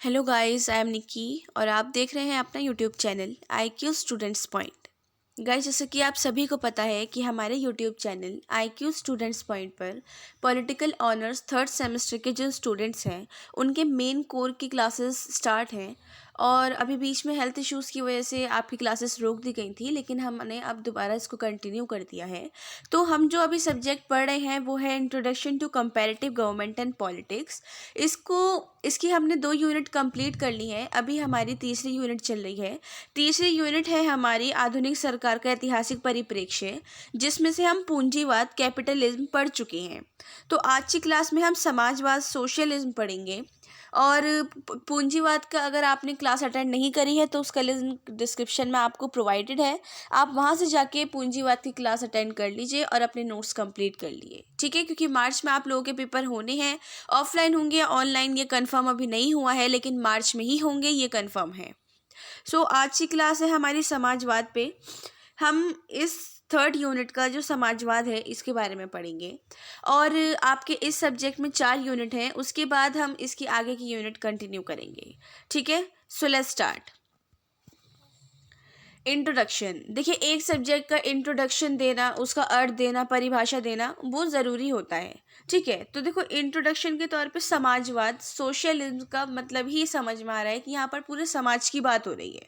Hello guys, I am Nikki और आप देख रहे हैं अपना YouTube channel I Q students point. Guys, जैसे कि आप सभी को पता है कि हमारे YouTube channel I Q students point पर पॉलिटिकल ऑनर्स थर्ड सेमेस्टर के जो स्टूडेंट्स हैं उनके मेन कोर की क्लासेस स्टार्ट हैं। और अभी बीच में हेल्थ इश्यूज़ की वजह से आपकी क्लासेस रोक दी गई थी, लेकिन हमने अब दोबारा इसको कंटिन्यू कर दिया है। तो हम जो अभी सब्जेक्ट पढ़ रहे हैं वो है introduction to comparative government and politics. इसकी हमने 2 यूनिट कंप्लीट कर ली है। अभी हमारी तीसरी यूनिट चल रही है। तीसरी यूनिट है हमारी आधुनिक सरकार का ऐतिहासिक परिप्रेक्ष्य, जिसमें से हम पूंजीवाद कैपिटलिज्म पढ़ चुके हैं। तो आज की क्लास में हम समाजवाद सोशलिज्म पढ़ेंगे। और पूंजीवाद का अगर आपने क्लास अटेंड नहीं करी है तो उसका लिंक डिस्क्रिप्शन में आपको प्रोवाइडेड है। आप वहाँ से जाके पूंजीवाद की क्लास अटेंड कर लीजिए और अपने नोट्स कंप्लीट कर लिए, ठीक है। क्योंकि मार्च में आप लोगों के पेपर होने हैं। ऑफलाइन होंगे या ऑनलाइन ये कंफर्म अभी नहीं हुआ है, लेकिन मार्च में ही होंगे, ये कंफर्म है। सो आज की क्लास है हमारी समाजवाद पे। हम इस थर्ड यूनिट का जो समाजवाद है इसके बारे में पढ़ेंगे। और आपके इस सब्जेक्ट में 4 यूनिट हैं, उसके बाद हम इसकी आगे की यूनिट कंटिन्यू करेंगे, ठीक है। So let's start. इंट्रोडक्शन। देखिए, एक सब्जेक्ट का इंट्रोडक्शन देना, उसका अर्थ देना, परिभाषा देना वो ज़रूरी होता है, ठीक है। तो देखो, इंट्रोडक्शन के तौर पे समाजवाद सोशलिज्म का मतलब ही समझ में आ रहा है कि यहाँ पर पूरे समाज की बात हो रही है।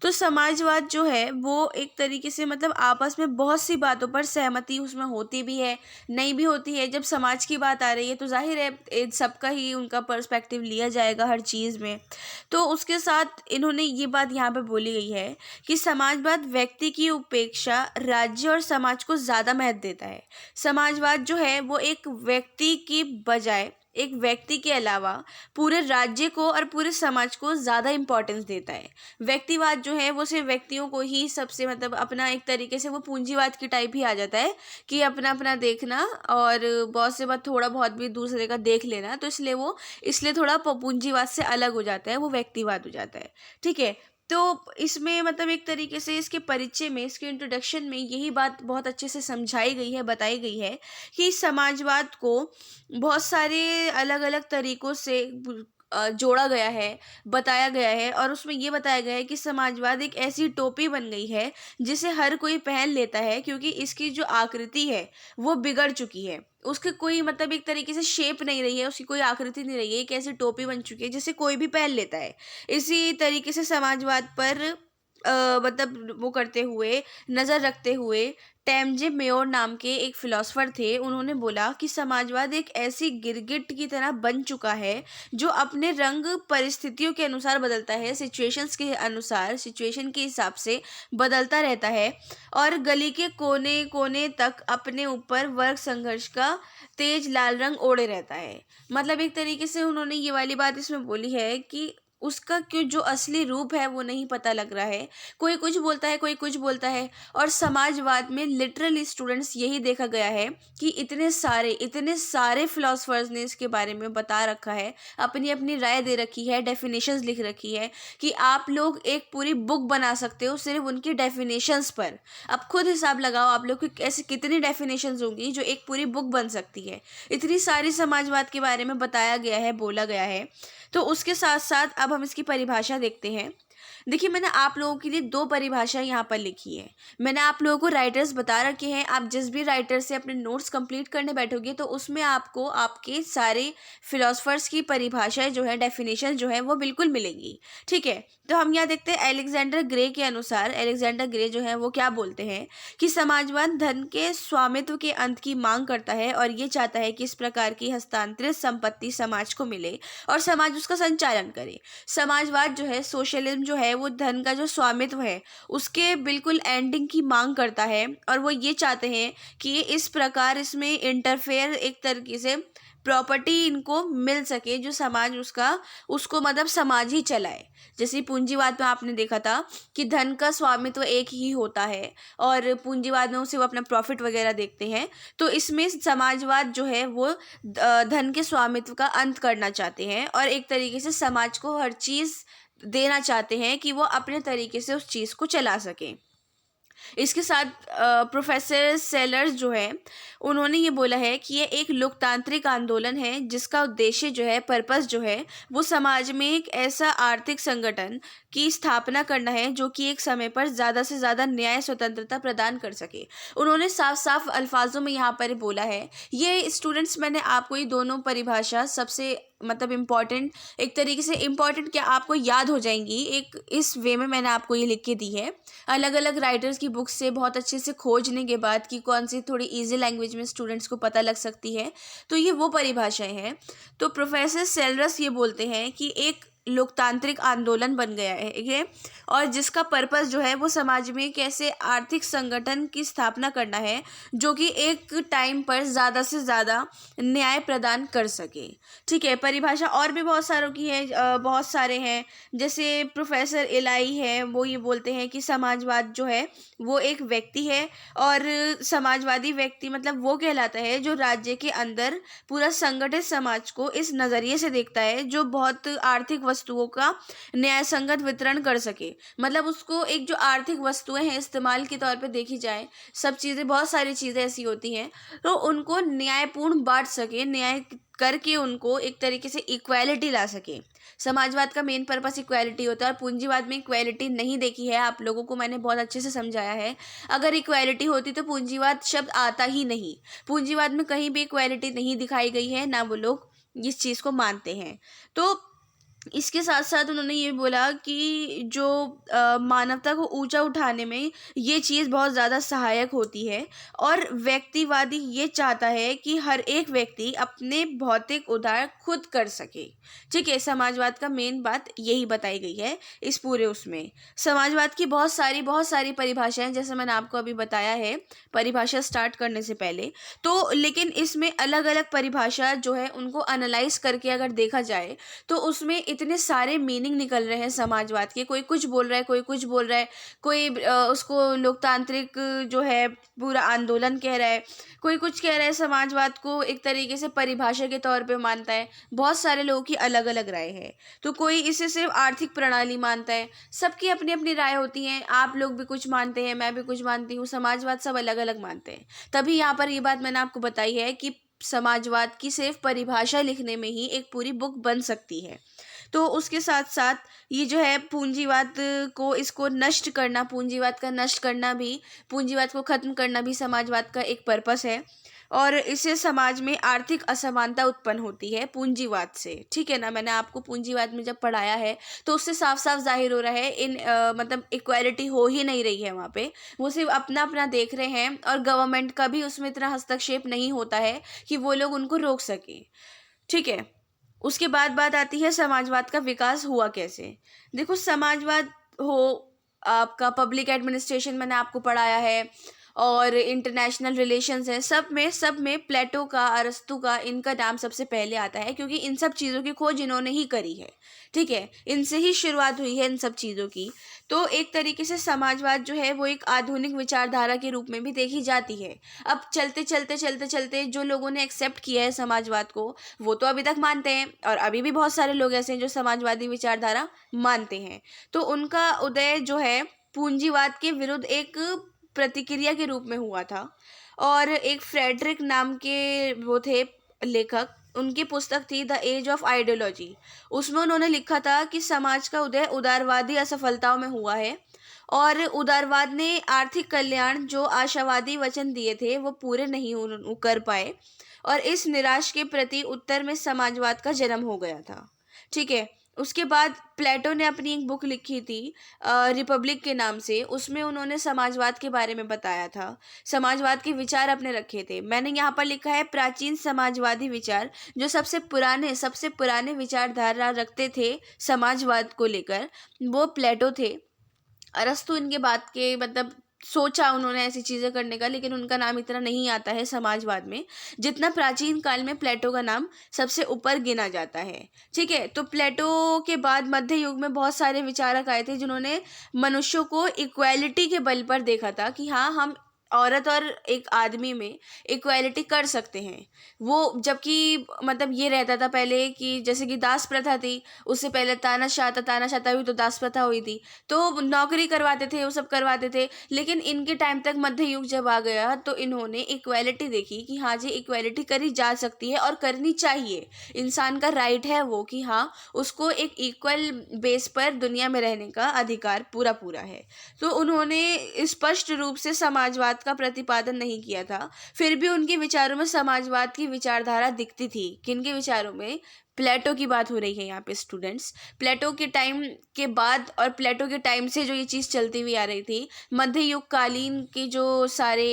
तो समाजवाद जो है वो एक तरीके से मतलब आपस में बहुत सी बातों पर सहमति उसमें होती भी है, नहीं भी होती है। जब समाज की बात आ रही है तो जाहिर है सबका ही उनका पर्सपेक्टिव लिया जाएगा हर चीज़ में। तो उसके साथ इन्होंने ये बात यहाँ पे बोली गई है कि समाजवाद व्यक्ति की उपेक्षा राज्य और समाज को ज़्यादा महत्व देता है। समाजवाद जो है वो एक व्यक्ति की बजाय, एक व्यक्ति के अलावा पूरे राज्य को और पूरे समाज को ज़्यादा इम्पोर्टेंस देता है। व्यक्तिवाद जो है वो सिर्फ व्यक्तियों को ही सबसे मतलब अपना, एक तरीके से वो पूंजीवाद की टाइप ही आ जाता है कि अपना अपना देखना और बहुत से बात थोड़ा बहुत भी दूसरे का देख लेना। तो इसलिए थोड़ा पूंजीवाद से अलग हो जाता है, वो व्यक्तिवाद हो जाता है, ठीक है। तो इसमें मतलब एक तरीके से इसके परिचय में, इसके इंट्रोडक्शन में यही बात बहुत अच्छे से समझाई गई है, बताई गई है कि समाजवाद को बहुत सारे अलग अलग तरीकों से जोड़ा गया है, बताया गया है। और उसमें ये बताया गया है कि समाजवाद एक ऐसी टोपी बन गई है जिसे हर कोई पहन लेता है, क्योंकि इसकी जो आकृति है वो बिगड़ चुकी है। उसके कोई मतलब एक तरीके से शेप नहीं रही है, उसकी कोई आकृति नहीं रही है। एक ऐसी टोपी बन चुकी है जिसे कोई भी पहन लेता है। इसी तरीके से समाजवाद पर मतलब वो करते हुए, नज़र रखते हुए, टेमजे मेयोर नाम के एक फिलोसोफर थे। उन्होंने बोला कि समाजवाद एक ऐसी गिरगिट की तरह बन चुका है जो अपने रंग परिस्थितियों के अनुसार बदलता है, सिचुएशंस के अनुसार, सिचुएशन के हिसाब से बदलता रहता है और गली के कोने कोने तक अपने ऊपर वर्ग संघर्ष का तेज लाल रंग ओढ़े रहता है। मतलब एक तरीके से उन्होंने ये वाली बात इसमें बोली है कि उसका क्यों जो असली रूप है वो नहीं पता लग रहा है। कोई कुछ बोलता है, कोई कुछ बोलता है। और समाजवाद में लिटरली स्टूडेंट्स यही देखा गया है कि इतने सारे फिलोसफर्स ने इसके बारे में बता रखा है, अपनी अपनी राय दे रखी है, डेफिनेशंस लिख रखी है कि आप लोग एक पूरी बुक बना सकते हो सिर्फ उनकी डेफिनेशंस पर। अब खुद हिसाब लगाओ आप लोग की ऐसी कितनी डेफिनेशंस होंगी जो एक पूरी बुक बन सकती है। इतनी सारी समाजवाद के बारे में बताया गया है, बोला गया है। तो उसके साथ साथ अब हम इसकी परिभाषा देखते हैं। देखिए, मैंने आप लोगों के लिए 2 परिभाषा यहाँ पर लिखी है। मैंने आप लोगों को राइटर्स बता रखे हैं। आप जिस भी राइटर से अपने नोट्स कंप्लीट करने बैठोगे तो उसमें आपको आपके सारे फिलोसफर्स की परिभाषाएं जो है, डेफिनेशन जो है वो बिल्कुल मिलेंगी, ठीक है। तो हम यहाँ देखते हैं एलेक्जेंडर ग्रे के अनुसार। एलेक्जेंडर ग्रे जो है वो क्या बोलते हैं कि समाजवाद धन के स्वामित्व के अंत की मांग करता है और ये चाहता है कि इस प्रकार की हस्तांतरित संपत्ति समाज को मिले और समाज उसका संचालन करे। समाजवाद जो है, सोशलिज्म जो है, वो धन का जो स्वामित्व है उसके बिल्कुल एंडिंग की मांग करता है। और वो ये चाहते हैं कि इस प्रकार इसमें इंटरफेयर, एक तरीके से प्रॉपर्टी इनको मिल सके, जो समाज उसको मतलब समाज ही चलाए। जैसे पूंजीवाद में आपने देखा था कि धन का स्वामित्व एक ही होता है और पूंजीवाद में उसे वो अपना प्रॉफिट वगैरह देखते हैं। तो इसमें समाजवाद जो है वो धन के स्वामित्व का अंत करना चाहते हैं और एक तरीके से समाज को हर चीज़ देना चाहते हैं कि वो अपने तरीके से उस चीज़ को चला सकें। इसके साथ प्रोफेसर सेलर्स जो है उन्होंने ये बोला है कि ये एक लोकतांत्रिक आंदोलन है जिसका उद्देश्य जो है, पर्पस जो है, वो समाज में एक ऐसा आर्थिक संगठन की स्थापना करना है जो कि एक समय पर ज़्यादा से ज़्यादा न्याय स्वतंत्रता प्रदान कर सके। उन्होंने साफ साफ अल्फाजों में यहाँ पर बोला है। ये स्टूडेंट्स, मैंने आपको ये दोनों परिभाषा सबसे मतलब इम्पॉर्टेंट, एक तरीके से इम्पॉर्टेंट क्या आपको याद हो जाएंगी, एक इस वे में मैंने आपको ये लिख के दी है। अलग अलग राइटर्स की बुक्स से बहुत अच्छे से खोजने के बाद कि कौन सी थोड़ी इजी लैंग्वेज में स्टूडेंट्स को पता लग सकती है, तो ये वो परिभाषाएं हैं। तो प्रोफेसर सेलरस ये बोलते हैं कि एक लोकतांत्रिक आंदोलन बन गया है ये, और जिसका पर्पस जो है वो समाज में एक ऐसे आर्थिक संगठन की स्थापना करना है जो कि एक टाइम पर ज़्यादा से ज़्यादा न्याय प्रदान कर सके। ठीक है, परिभाषा और भी बहुत सारों की है, बहुत सारे हैं। जैसे प्रोफेसर एलाई है, वो ये बोलते हैं कि समाजवाद जो है वो एक व्यक्ति है, और समाजवादी व्यक्ति मतलब वो कहलाता है जो राज्य के अंदर पूरा संगठित समाज को इस नज़रिए से देखता है जो बहुत आर्थिक वस्तुओं का न्याय संगत वितरण कर सके। मतलब उसको एक जो आर्थिक वस्तुएं हैं इस्तेमाल के तौर पे देखी जाए, सब चीज़ें, बहुत सारी चीज़ें ऐसी होती हैं, तो उनको न्यायपूर्ण बांट सके, न्याय करके उनको एक तरीके से इक्वालिटी ला सके। समाजवाद का मेन पर्पस इक्वालिटी होता है, और पूंजीवाद में इक्वालिटी नहीं देखी है आप लोगों को मैंने बहुत अच्छे से समझाया है। अगर इक्वालिटी होती तो पूंजीवाद शब्द आता ही नहीं। पूंजीवाद में कहीं भी इक्वालिटी नहीं दिखाई गई है, ना वो लोग इस चीज़ को मानते हैं। तो इसके साथ साथ उन्होंने ये बोला कि जो मानवता को ऊंचा उठाने में ये चीज़ बहुत ज़्यादा सहायक होती है, और व्यक्तिवादी ये चाहता है कि हर एक व्यक्ति अपने भौतिक उद्धार खुद कर सके। ठीक है, समाजवाद का मेन बात यही बताई गई है इस पूरे उसमें। समाजवाद की बहुत सारी परिभाषाएं, जैसे मैंने आपको अभी बताया है परिभाषा स्टार्ट करने से पहले, तो लेकिन इसमें अलग अलग परिभाषा जो है उनको एनालाइज करके अगर देखा जाए तो उसमें इतने सारे मीनिंग निकल रहे हैं समाजवाद के। कोई कुछ बोल रहा है, कोई कुछ बोल रहा है, कोई उसको लोकतांत्रिक जो है पूरा आंदोलन कह रहा है, कोई कुछ कह रहा है, समाजवाद को एक तरीके से परिभाषा के तौर पे मानता है। बहुत सारे लोगों की अलग अलग राय है। तो कोई इसे सिर्फ आर्थिक प्रणाली मानता है, सबकी अपनी अपनी राय होती है। आप लोग भी कुछ मानते हैं, मैं भी कुछ मानती हूँ, समाजवाद सब अलग अलग मानते हैं। तभी यहाँ पर ये बात मैंने आपको बताई है कि समाजवाद की सिर्फ परिभाषा लिखने में ही एक पूरी बुक बन सकती है। तो उसके साथ साथ ये जो है पूंजीवाद को, इसको नष्ट करना, पूंजीवाद का नष्ट करना भी, पूंजीवाद को ख़त्म करना भी समाजवाद का एक पर्पस है, और इससे समाज में आर्थिक असमानता उत्पन्न होती है पूंजीवाद से। ठीक है ना, मैंने आपको पूंजीवाद में जब पढ़ाया है तो उससे साफ साफ जाहिर हो रहा है इन मतलब इक्वालिटी हो ही नहीं रही है वहाँ पे। वो सिर्फ अपना अपना देख रहे हैं, और गवर्नमेंट का भी उसमें इतना हस्तक्षेप नहीं होता है कि वो लोग उनको रोक सके। ठीक है, उसके बाद बात आती है समाजवाद का विकास हुआ कैसे। देखो, समाजवाद हो आपका पब्लिक एडमिनिस्ट्रेशन मैंने आपको पढ़ाया है, और इंटरनेशनल रिलेशंस है, सब में प्लेटो का, अरस्तु का, इनका नाम सबसे पहले आता है, क्योंकि इन सब चीज़ों की खोज इन्होंने ही करी है। ठीक है, इनसे ही शुरुआत हुई है इन सब चीज़ों की। तो एक तरीके से समाजवाद जो है वो एक आधुनिक विचारधारा के रूप में भी देखी जाती है। अब चलते जो लोगों ने एक्सेप्ट किया है समाजवाद को, वो तो अभी तक मानते हैं, और अभी भी बहुत सारे लोग ऐसे हैं जो समाजवादी विचारधारा मानते हैं। तो उनका उदय जो है पूंजीवाद के विरुद्ध एक प्रतिक्रिया के रूप में हुआ था। और एक फ्रेडरिक नाम के वो थे लेखक, उनकी पुस्तक थी द एज ऑफ आइडियोलॉजी। उसमें उन्होंने लिखा था कि समाज का उदय उदारवादी असफलताओं में हुआ है, और उदारवाद ने आर्थिक कल्याण जो आशावादी वचन दिए थे वो पूरे नहीं कर पाए, और इस निराश के प्रति उत्तर में समाजवाद का जन्म हो गया था। ठीक है, उसके बाद प्लेटो ने अपनी एक बुक लिखी थी रिपब्लिक के नाम से। उसमें उन्होंने समाजवाद के बारे में बताया था, समाजवाद के विचार अपने रखे थे। मैंने यहाँ पर लिखा है प्राचीन समाजवादी विचार, जो सबसे पुराने विचारधारा रखते थे समाजवाद को लेकर, वो प्लेटो थे। अरस्तु इनके बात के मतलब सोचा उन्होंने ऐसी चीज़ें करने का, लेकिन उनका नाम इतना नहीं आता है समाजवाद में जितना प्राचीन काल में प्लेटो का नाम सबसे ऊपर गिना जाता है। ठीक है, तो प्लेटो के बाद मध्य युग में बहुत सारे विचारक आए थे जिन्होंने मनुष्यों को इक्वालिटी के बल पर देखा था कि हाँ, हम औरत और एक आदमी में इक्वालिटी कर सकते हैं। वो जबकि मतलब ये रहता था पहले कि जैसे कि दास प्रथा थी, उससे पहले तानाशाह था भी तो दास प्रथा हुई थी, तो नौकरी करवाते थे, वो सब करवाते थे। लेकिन इनके टाइम तक मध्य युग जब आ गया तो इन्होंने इक्वालिटी देखी कि हाँ जी, इक्वालिटी करी जा सकती है और करनी चाहिए। इंसान का राइट है वो कि हाँ, उसको एक इक्वल बेस पर दुनिया में रहने का अधिकार पूरा पूरा है। तो उन्होंने स्पष्ट रूप से समाजवाद का प्रतिपादन नहीं किया था, फिर भी उनके विचारों में समाजवाद की विचारधारा दिखती थी। किनके विचारों में? प्लेटो की बात हो रही है यहाँ पे स्टूडेंट्स। प्लेटो के टाइम के बाद और प्लेटो के टाइम से जो ये चीज़ चलती हुई आ रही थी, मध्य युग कालीन के जो सारे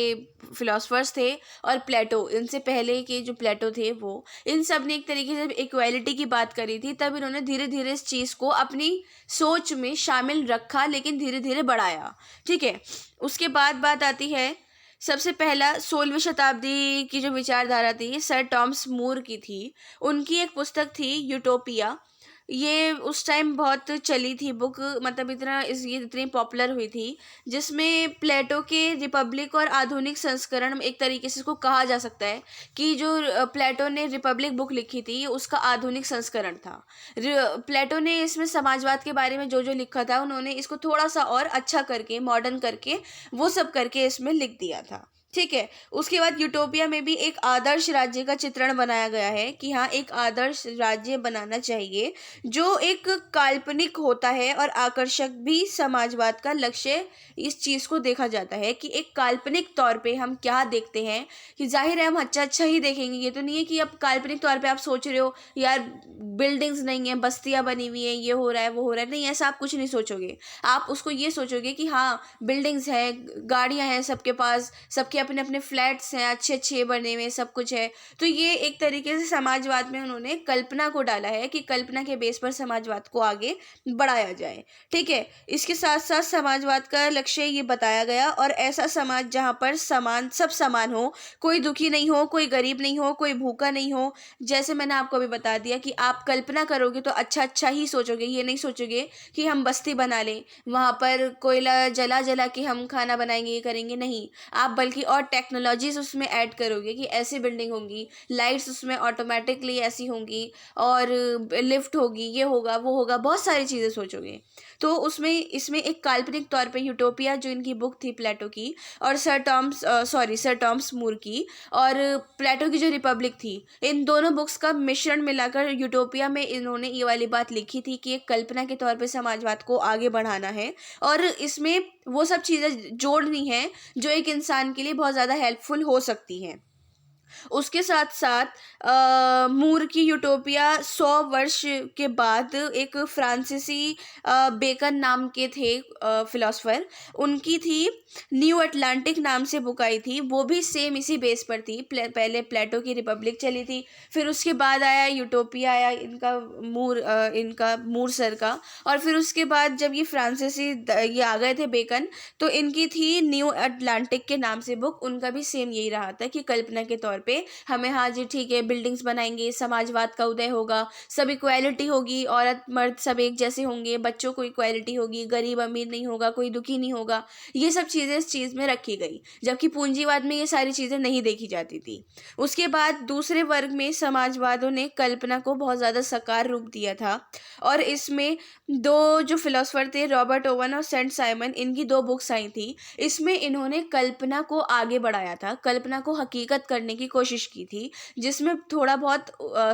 फिलोसफर्स थे और प्लेटो, इनसे पहले के जो प्लेटो थे वो, इन सब ने एक तरीके से इक्वालिटी की बात करी थी। तब इन्होंने धीरे धीरे इस चीज़ को अपनी सोच में शामिल रखा, लेकिन धीरे धीरे बढ़ाया। ठीक है, उसके बाद बात आती है, सबसे पहला 16वीं शताब्दी की जो विचारधारा थी सर टॉमस मूर की थी। उनकी एक पुस्तक थी यूटोपिया। ये उस टाइम बहुत चली थी बुक, मतलब ये इतनी पॉपुलर हुई थी, जिसमें प्लेटो के रिपब्लिक और आधुनिक संस्करण, एक तरीके से इसको कहा जा सकता है कि जो प्लेटो ने रिपब्लिक बुक लिखी थी, ये उसका आधुनिक संस्करण था। प्लेटो ने इसमें समाजवाद के बारे में जो जो लिखा था, उन्होंने इसको थोड़ा सा और अच्छा करके, मॉडर्न करके, वो सब करके इसमें लिख दिया था। ठीक है, उसके बाद यूटोपिया में भी एक आदर्श राज्य का चित्रण बनाया गया है कि हाँ, एक आदर्श राज्य बनाना चाहिए जो एक काल्पनिक होता है और आकर्षक भी। समाजवाद का लक्ष्य इस चीज़ को देखा जाता है कि एक काल्पनिक तौर पे हम क्या देखते हैं, कि जाहिर है हम अच्छा अच्छा ही देखेंगे। ये तो नहीं है कि अब काल्पनिक तौर पे आप सोच रहे हो यार बिल्डिंग्स नहीं है, बस्तियां बनी हुई है, ये हो रहा है वो हो रहा है, नहीं, ऐसा आप कुछ नहीं सोचोगे। आप उसको ये सोचोगे कि हाँ, बिल्डिंग्स है, गाड़ियां हैं सबके पास, सबके अपने अपने फ्लैट्स हैं, अच्छे अच्छे बने हुए, सब कुछ है। तो ये एक तरीके से समाजवाद में उन्होंने कल्पना को डाला है कि कल्पना के बेस पर समाजवाद को आगे बढ़ाया जाए। ठीक है, इसके साथ साथ समाजवाद का लक्ष्य ये बताया गया, और ऐसा समाज जहाँ पर सब समान हो, कोई दुखी नहीं हो, कोई गरीब नहीं हो, कोई भूखा नहीं हो। जैसे मैंने आपको अभी बता दिया कि आप कल्पना करोगे तो अच्छा अच्छा ही सोचोगे, ये नहीं सोचोगे कि हम बस्ती बना लें, वहाँ पर कोयला जला जला के हम खाना बनाएंगे, ये करेंगे, नहीं। आप बल्कि और टेक्नोलॉजीज उसमें ऐड करोगे कि ऐसी बिल्डिंग होंगी, लाइट्स उसमें ऑटोमेटिकली ऐसी होंगी, और लिफ्ट होगी, ये होगा वो होगा, बहुत सारी चीज़ें सोचोगे। तो इसमें एक काल्पनिक तौर पे यूटोपिया, जो इनकी बुक थी प्लेटो की, और सर टॉमस मूर की, और प्लेटो की जो रिपब्लिक थी, इन दोनों बुक्स का मिश्रण मिलाकर यूटोपिया में इन्होंने ये वाली बात लिखी थी कि एक कल्पना के तौर पे समाजवाद को आगे बढ़ाना है, और इसमें वो सब चीज़ें जोड़नी है जो एक इंसान के लिए बहुत ज़्यादा हेल्पफुल हो सकती हैं। उसके साथ साथ मूर की यूटोपिया 100 वर्ष के बाद एक फ्रांसीसी बेकन नाम के थे फिलोसफर, उनकी थी न्यू अटलांटिक नाम से बुक आई थी। वो भी सेम इसी बेस पर थी। पहले प्लेटो की रिपब्लिक चली थी, फिर उसके बाद आया यूटोपिया, आया इनका मूर सर का, और फिर उसके बाद जब ये फ्रांसीसी ये आ गए थे बेकन, तो इनकी थी न्यू अटलांटिक के नाम से बुक। उनका भी सेम यही रहा था कि कल्पना के तौर पे हमें, हाँ जी ठीक है, बिल्डिंग्स बनाएंगे, समाजवाद का उदय होगा, सब इक्वालिटी होगी, औरत मर्द सब एक जैसे होंगे, बच्चों को इक्वालिटी होगी, गरीब अमीर नहीं होगा, कोई दुखी नहीं होगा, ये सब चीज़ें इस चीज़ में रखी गई। जबकि पूंजीवाद में ये सारी चीज़ें नहीं देखी जाती थी। उसके बाद दूसरे वर्ग में समाजवादों ने कल्पना को बहुत ज़्यादा साकार रूप दिया था, और इसमें दो जो फिलोसफर थे, रॉबर्ट ओवन और सेंट साइमन, इनकी 2 बुक्स आई थी। इसमें इन्होंने कल्पना को आगे बढ़ाया था, कल्पना को हकीकत करने की कोशिश की थी, जिसमें थोड़ा बहुत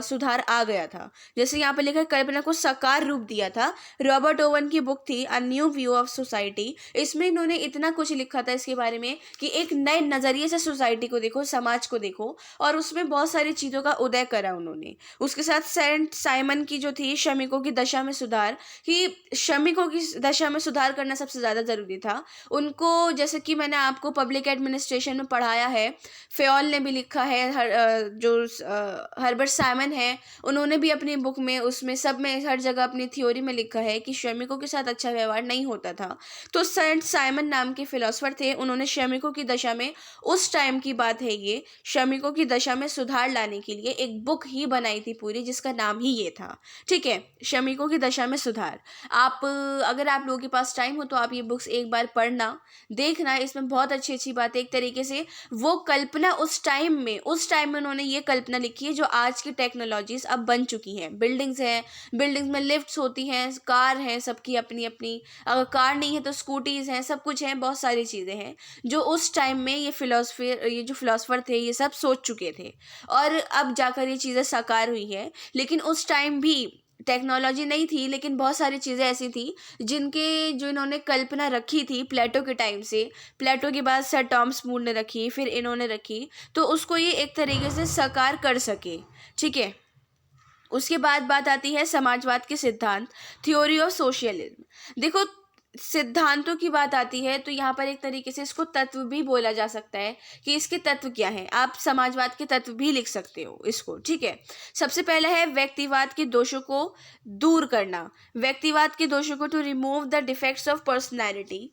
सुधार आ गया था। जैसे यहाँ पे लिखा है, कल्पना को साकार रूप दिया था। रॉबर्ट ओवन की बुक थी a new view of society. इसमें इन्होंने इतना कुछ लिखा था इसके बारे में कि एक नए नज़रिए से सोसाइटी को देखो, समाज को देखो, और उसमें बहुत सारी चीज़ों का उदय करा उन्होंने। उसके साथ सेंट साइमन की जो थी श्रमिकों की दशा में सुधार, कि श्रमिकों की दशा में सुधार करना सबसे ज़्यादा ज़रूरी था उनको। जैसे कि मैंने आपको पब्लिक एडमिनिस्ट्रेशन में पढ़ाया है, फेयोल ने भी लिखा है हर्बर्ट साइमन है, उन्होंने भी अपनी बुक में उसमें सब में हर जगह अपनी थ्योरी में लिखा है कि श्रमिकों के साथ अच्छा व्यवहार नहीं होता था। तो सेंट साइमन नाम के फिलोसफर थे, उन्होंने श्रमिकों की दशा में, उस टाइम की बात है ये, श्रमिकों की दशा में सुधार लाने के लिए एक बुक ही बनाई थी पूरी, जिसका नाम ही ये था। ठीक है, श्रमिकों की दशा में सुधार। आप अगर आप लोगों के पास टाइम हो तो आप ये बुक्स एक बार पढ़ना, देखना, इसमें बहुत अच्छी अच्छी बातें, एक तरीके से वो कल्पना उस टाइम में उन्होंने ये कल्पना लिखी है जो आज की टेक्नोलॉजीज अब बन चुकी हैं। बिल्डिंग्स हैं, बिल्डिंग्स में लिफ्ट्स होती हैं, कार हैं, सबकी अपनी अपनी, अगर कार नहीं है तो स्कूटीज हैं, सब कुछ है, बहुत सारी चीज़ें हैं जो उस टाइम में ये जो फिलोसफर थे ये सब सोच चुके थे, और अब जाकर ये चीज़ें साकार हुई है। लेकिन उस टाइम भी टेक्नोलॉजी नहीं थी, लेकिन बहुत सारी चीज़ें ऐसी थी जो इन्होंने कल्पना रखी थी प्लेटो के टाइम से, प्लेटो के बाद सर टॉमस मूर ने रखी, फिर इन्होंने रखी, तो उसको ये एक तरीके से साकार कर सके। ठीक है, उसके बाद बात आती है समाजवाद के सिद्धांत, थ्योरी ऑफ सोशलिज्म। देखो, सिद्धांतों की बात आती है तो यहाँ पर एक तरीके से इसको तत्व भी बोला जा सकता है कि इसके तत्व क्या हैं। आप समाजवाद के तत्व भी लिख सकते हो इसको। ठीक है, सबसे पहला है व्यक्तिवाद के दोषों को दूर करना, व्यक्तिवाद के दोषों को, to remove the defects of personality.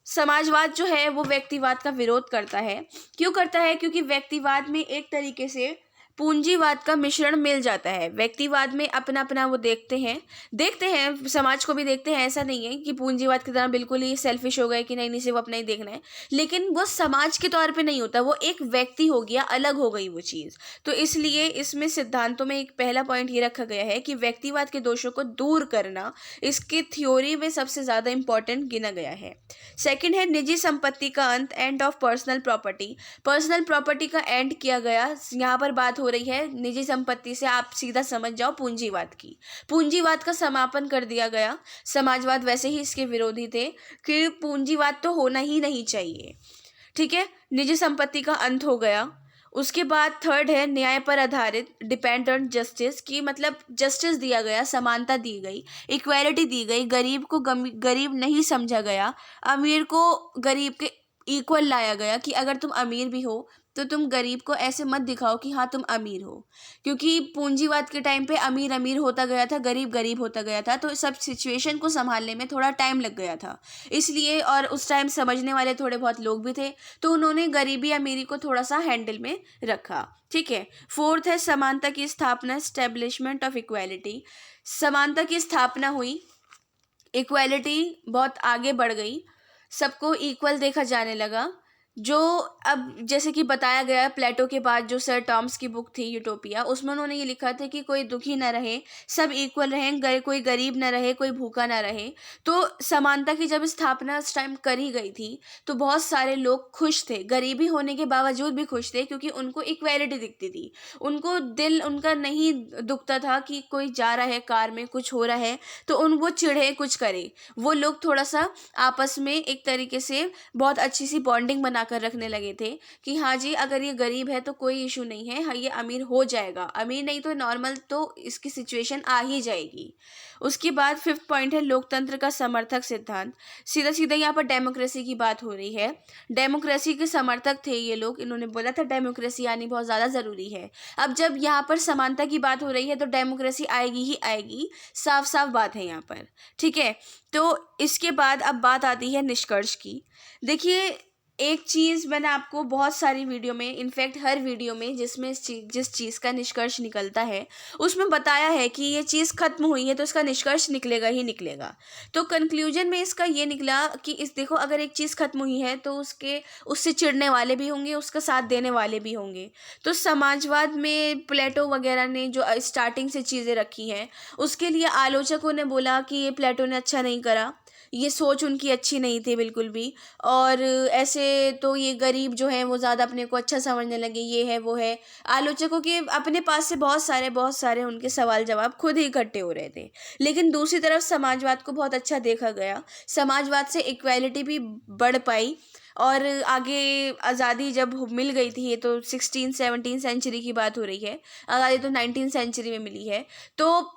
समाजवाद जो है वो व्यक्तिवाद का विरोध करता है। क्यों करता है? क्योंकि व्यक्तिवाद में एक तरीके से पूंजीवाद का मिश्रण मिल जाता है। व्यक्तिवाद में अपना अपना वो देखते हैं, समाज को भी देखते हैं, ऐसा नहीं है कि पूंजीवाद की तरह बिल्कुल ही सेल्फिश हो गए कि नहीं सिर्फ अपना ही देखना है, लेकिन वो समाज के तौर पे नहीं होता, वो एक व्यक्ति हो गया, अलग हो गई वो चीज़। तो इसलिए इसमें सिद्धांतों में एक पहला पॉइंट ये रखा गया है कि व्यक्तिवाद के दोषों को दूर करना इसकी थ्योरी में सबसे ज़्यादा इंपॉर्टेंट गिना गया है। सेकेंड है निजी संपत्ति का अंत, end of personal property. Personal property का एंड किया गया। यहाँ पर बात हो रही है निजी संपत्ति से, आप सीधा समझ जाओ पूंजीवाद की, पूंजीवाद का समापन कर दिया गया। समाजवाद वैसे ही इसके विरोधी थे कि पूंजीवाद तो होना ही नहीं चाहिए। ठीक है, निजी संपत्ति का अंत हो गया। उसके बाद थर्ड है न्याय पर आधारित, डिपेंड ऑन जस्टिस, की मतलब जस्टिस दिया गया, समानता दी गई, इक्वालिटी दी गई, गरीब को गरीब नहीं समझा गया, अमीर को गरीब के इक्वल लाया गया कि अगर तुम अमीर भी हो तो तुम गरीब को ऐसे मत दिखाओ कि हाँ तुम अमीर हो, क्योंकि पूंजीवाद के टाइम पे अमीर अमीर होता गया था, गरीब गरीब होता गया था, तो सब सिचुएशन को संभालने में थोड़ा टाइम लग गया था इसलिए, और उस टाइम समझने वाले थोड़े बहुत लोग भी थे, तो उन्होंने गरीबी अमीरी को थोड़ा सा हैंडल में रखा। ठीक है, फोर्थ है समानता की स्थापना, एस्टेब्लिशमेंट ऑफ इक्वालिटी। समानता की स्थापना हुई, इक्वालिटी बहुत आगे बढ़ गई, सबको इक्वल देखा जाने लगा। जो अब जैसे कि बताया गया प्लेटो के बाद जो सर टॉमस की बुक थी यूटोपिया, उसमें उन्होंने ये लिखा था कि कोई दुखी ना रहे, सब इक्वल रहें, कोई गरीब ना रहे, कोई भूखा ना रहे। तो समानता की जब स्थापना उस टाइम करी गई थी तो बहुत सारे लोग खुश थे, गरीबी होने के बावजूद भी खुश थे, क्योंकि उनको इक्वालिटी दिखती थी, उनको दिल उनका नहीं दुखता था कि कोई जा रहा है कार में, कुछ हो रहा है तो वो चिढ़े कुछ करे। वो लोग थोड़ा सा आपस में एक तरीके से बहुत अच्छी सी बॉन्डिंग बना कर रखने लगे थे कि हाँ जी अगर ये गरीब है तो कोई इशू नहीं है, हाँ ये अमीर हो जाएगा, अमीर नहीं तो नॉर्मल तो इसकी सिचुएशन आ ही जाएगी। उसके बाद फिफ्थ पॉइंट है लोकतंत्र का समर्थक सिद्धांत। सीधा सीधा यहाँ पर डेमोक्रेसी की बात हो रही है। डेमोक्रेसी के समर्थक थे ये लोग, इन्होंने बोला था डेमोक्रेसी आनी बहुत ज़्यादा ज़रूरी है। अब जब यहाँ पर समानता की बात हो रही है तो डेमोक्रेसी आएगी ही आएगी, साफ साफ बात है यहाँ पर। ठीक है, तो इसके बाद अब बात आती है निष्कर्ष की। देखिए एक चीज़ मैंने आपको बहुत सारी वीडियो में, इनफैक्ट हर वीडियो में जिसमें जिस चीज़ का निष्कर्ष निकलता है उसमें बताया है कि ये चीज़ ख़त्म हुई है तो इसका निष्कर्ष निकलेगा ही निकलेगा। तो कंक्लूजन में इसका ये निकला कि देखो अगर एक चीज़ ख़त्म हुई है तो उससे चिढ़ने वाले भी होंगे, उसका साथ देने वाले भी होंगे। तो समाजवाद में प्लेटो वगैरह ने जो स्टार्टिंग से चीज़ें रखी हैं उसके लिए आलोचकों ने बोला कि ये प्लेटो ने अच्छा नहीं करा, ये सोच उनकी अच्छी नहीं थी बिल्कुल भी, और ऐसे तो ये गरीब जो है वो ज़्यादा अपने को अच्छा समझने लगे, ये है वो है। आलोचकों के अपने पास से बहुत सारे उनके सवाल जवाब खुद ही इकट्ठे हो रहे थे। लेकिन दूसरी तरफ समाजवाद को बहुत अच्छा देखा गया, समाजवाद से इक्वालिटी भी बढ़ पाई, और आगे आज़ादी जब मिल गई थी, ये तो 16-17 सेंचुरी की बात हो रही है, आज़ादी तो 19th सेंचुरी में मिली है। तो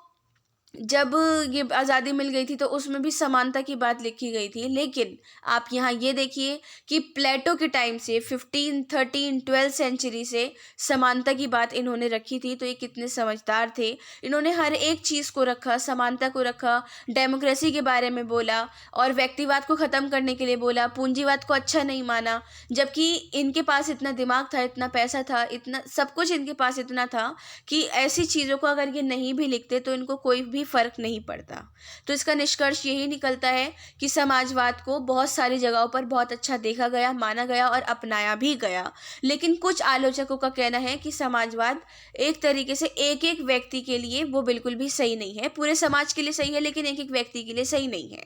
जब ये आज़ादी मिल गई थी तो उसमें भी समानता की बात लिखी गई थी, लेकिन आप यहाँ ये देखिए कि प्लेटो के टाइम से 15, 13, 12 सेंचुरी से समानता की बात इन्होंने रखी थी। तो ये कितने समझदार थे, इन्होंने हर एक चीज़ को रखा, समानता को रखा, डेमोक्रेसी के बारे में बोला और व्यक्तिवाद को ख़त्म करने के लिए बोला, पूंजीवाद को अच्छा नहीं माना। जबकि इनके पास इतना दिमाग था, इतना पैसा था, इतना सब कुछ इनके पास इतना था कि ऐसी चीज़ों को अगर ये नहीं भी लिखते तो इनको कोई भी फ़र्क नहीं पड़ता। तो इसका निष्कर्ष यही निकलता है कि समाजवाद को बहुत सारी जगहों पर बहुत अच्छा देखा गया, माना गया और अपनाया भी गया। लेकिन कुछ आलोचकों का कहना है कि समाजवाद एक तरीके से एक एक व्यक्ति के लिए वो बिल्कुल भी सही नहीं है, पूरे समाज के लिए सही है लेकिन एक एक व्यक्ति के लिए सही नहीं है।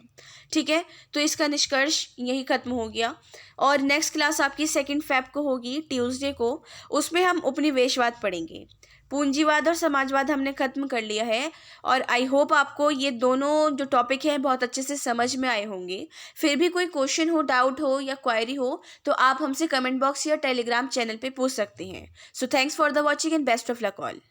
ठीक है, तो इसका निष्कर्ष यही खत्म हो गया। और नेक्स्ट क्लास आपकी 2 फ़ेब को होगी, ट्यूसडे को। उसमें हम उपनिवेशवाद पढ़ेंगे। पूंजीवाद और समाजवाद हमने खत्म कर लिया है और आई होप आपको ये दोनों जो टॉपिक हैं बहुत अच्छे से समझ में आए होंगे। फिर भी कोई क्वेश्चन हो, डाउट हो या क्वेरी हो तो आप हमसे कमेंट बॉक्स या टेलीग्राम चैनल पे पूछ सकते हैं। So thanks for the watching and best of luck all.